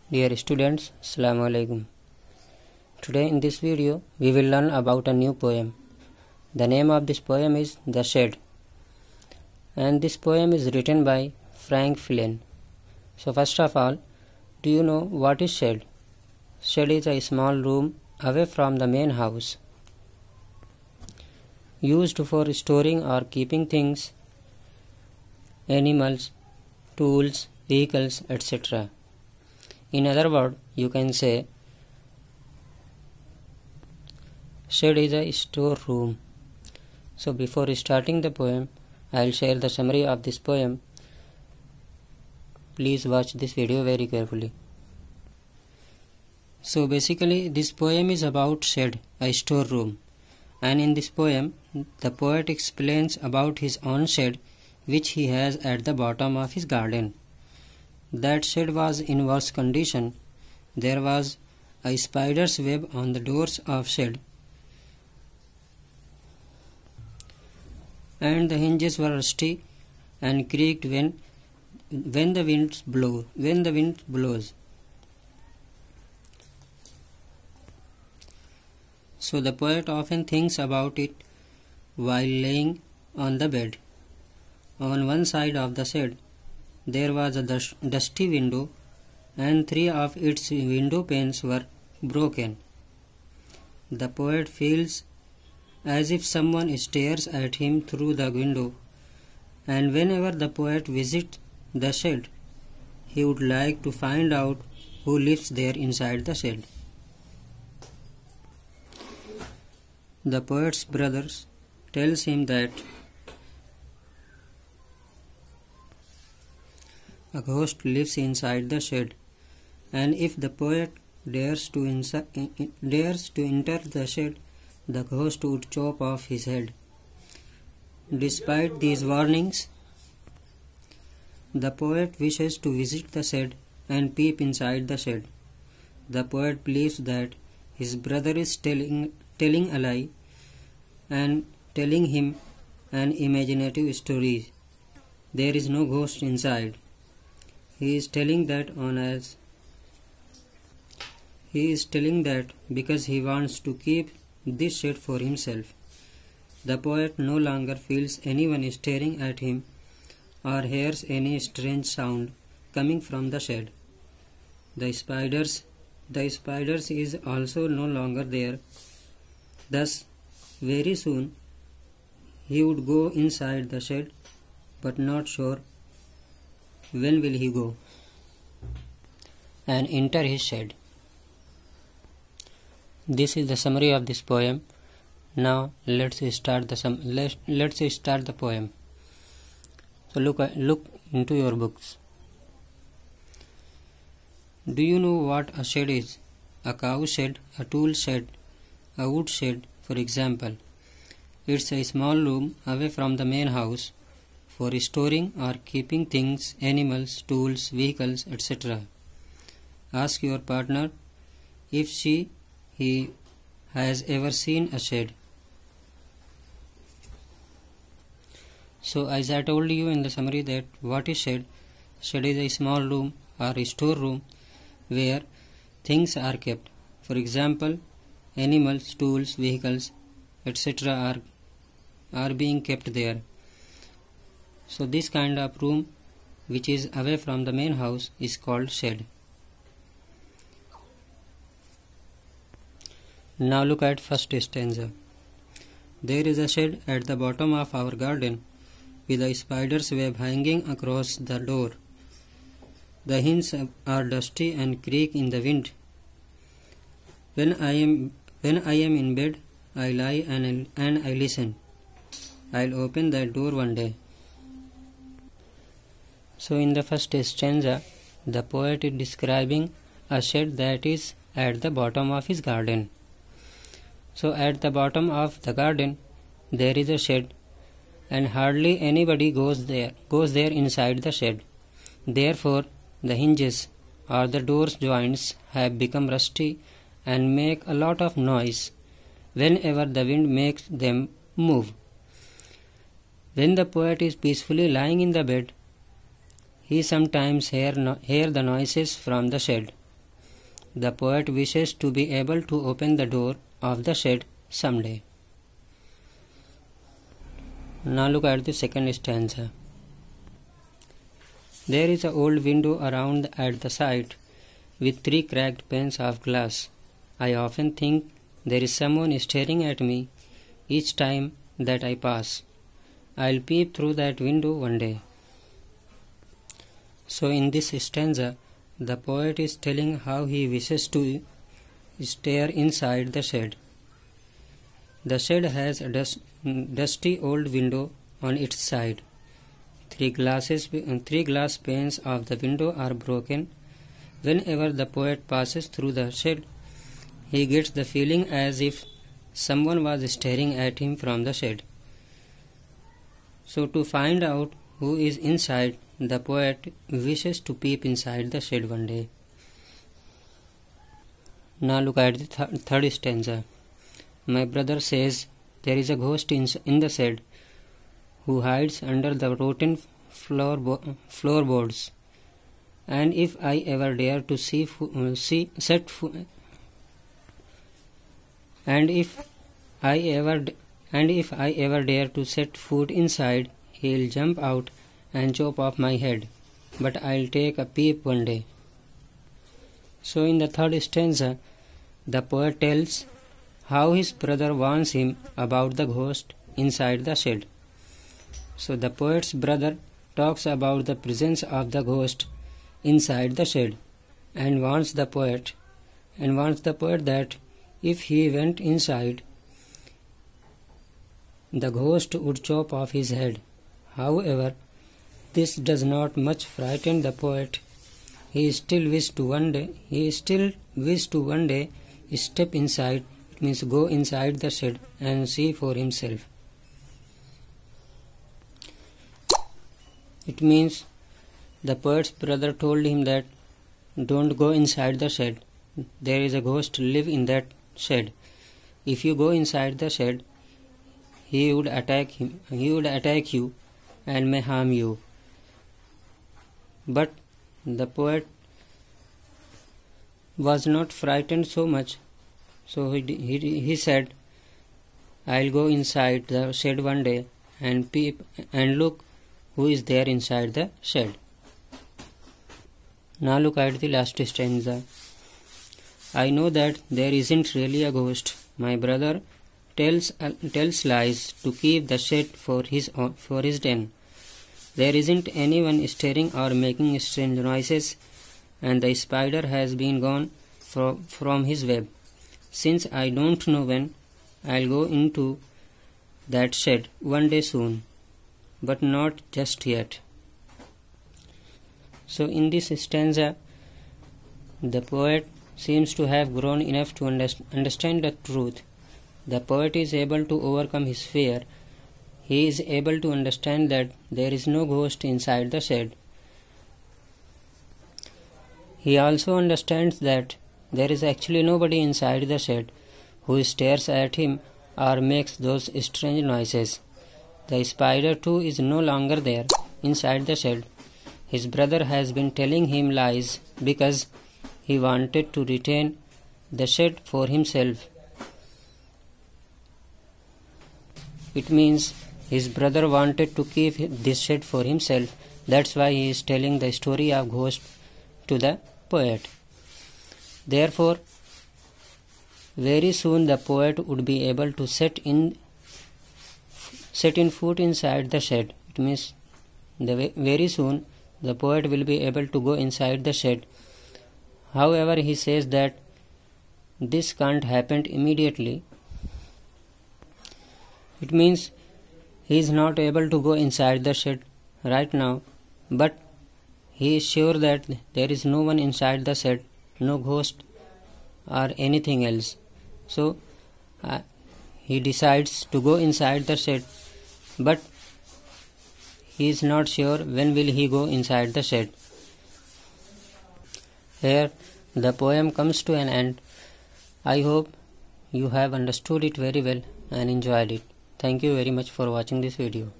Dear students, Assalamu alaikum. Today in this video we will learn about a new poem. The name of this poem is The Shed, and this poem is written by Frank Flynn. So first of all, do you know what is shed? Shed is a small room away from the main house, used for storing or keeping things, animals, tools, vehicles, etc. In other words, you can say shed is a storeroom. So before starting the poem, I will share the summary of this poem. Please watch this video very carefully. So basically this poem is about shed, a storeroom. And in this poem, the poet explains about his own shed which he has at the bottom of his garden. That shed was in worse condition. There was a spider's web on the doors of shed, and the hinges were rusty and creaked when the wind blows. So the poet often thinks about it while laying on the bed. On one side of the shed there was a dusty window, and 3 of its window panes were broken. The poet feels as if someone stares at him through the window, and whenever the poet visits the shed, he would like to find out who lives there inside the shed. The poet's brothers tells him that a ghost lives inside the shed, and if the poet dares to enter the shed, the ghost would chop off his head. Despite these warnings, the poet wishes to visit the shed and peep inside the shed. The poet believes that his brother is telling a lie and telling him an imaginative story. There is no ghost inside. He is telling that because he wants to keep this shed for himself. The poet no longer feels anyone staring at him or hears any strange sound coming from the shed. The spiders is also no longer there. Thus, very soon he would go inside the shed, but not sure when will he go and enter his shed. This is the summary of this poem. Now let's start the poem. So look into your books. Do you know what a shed is? A cow shed, a tool shed, a wood shed, for example. It's a small room away from the main house for storing or keeping things, animals, tools, vehicles, etc. Ask your partner if he has ever seen a shed. So as I told you in the summary that what is shed? Shed is a small room or a storeroom where things are kept. For example, animals, tools, vehicles, etc. are being kept there. So this kind of room which is away from the main house is called shed. Now look at first stanza. There is a shed at the bottom of our garden with a spider's web hanging across the door. The hinges are dusty and creak in the wind. When I am in bed, I lie and I listen. I'll open that door one day. So in the first stanza, the poet is describing a shed that is at the bottom of his garden. So at the bottom of the garden, there is a shed, and hardly anybody goes there inside the shed. Therefore, the hinges or the door's joints have become rusty and make a lot of noise whenever the wind makes them move. When the poet is peacefully lying in the bed, he sometimes hear the noises from the shed. The poet wishes to be able to open the door of the shed someday. Now look at the second stanza. There is an old window around at the side with 3 cracked panes of glass. I often think there is someone staring at me each time that I pass. I'll peep through that window one day. So in this stanza, the poet is telling how he wishes to stare inside the shed. The shed has a dusty old window on its side. 3 glass panes of the window are broken. Whenever the poet passes through the shed, he gets the feeling as if someone was staring at him from the shed. So to find out who is inside, the poet wishes to peep inside the shed one day. Now look at the third stanza. My brother says there is a ghost in the shed who hides under the rotten floorboards, and if I ever dare to set foot inside, he'll jump out and chop off my head, but I'll take a peep one day. So in the third stanza, the poet tells how his brother warns him about the ghost inside the shed. So the poet's brother talks about the presence of the ghost inside the shed and warns the poet that if he went inside, the ghost would chop off his head. However, this does not much frighten the poet. He still wished to one day step inside, it means go inside the shed and see for himself. It means the poet's brother told him that don't go inside the shed. There is a ghost live in that shed. If you go inside the shed, he would attack you and may harm you. But the poet was not frightened so much, so he said, I'll go inside the shed one day and peep and look who is there inside the shed. Now look at the last stanza. I know that there isn't really a ghost. My brother tells lies to keep the shed for his den. There isn't anyone stirring or making strange noises, and the spider has been gone from his web. Since I don't know when, I'll go into that shed one day soon, but not just yet. So in this stanza, the poet seems to have grown enough to understand the truth. The poet is able to overcome his fear. He is able to understand that there is no ghost inside the shed. He also understands that there is actually nobody inside the shed who stares at him or makes those strange noises. The spider too is no longer there inside the shed. His brother has been telling him lies because he wanted to retain the shed for himself. It means his brother wanted to keep this shed for himself. That's why he is telling the story of ghost to the poet. Therefore, very soon the poet would be able to set in foot inside the shed. It means very soon the poet will be able to go inside the shed. However, he says that this can't happen immediately. It means he is not able to go inside the shed right now, but he is sure that there is no one inside the shed, no ghost or anything else. So he decides to go inside the shed, but he is not sure when will he go inside the shed. Here the poem comes to an end. I hope you have understood it very well and enjoyed it. Thank you very much for watching this video.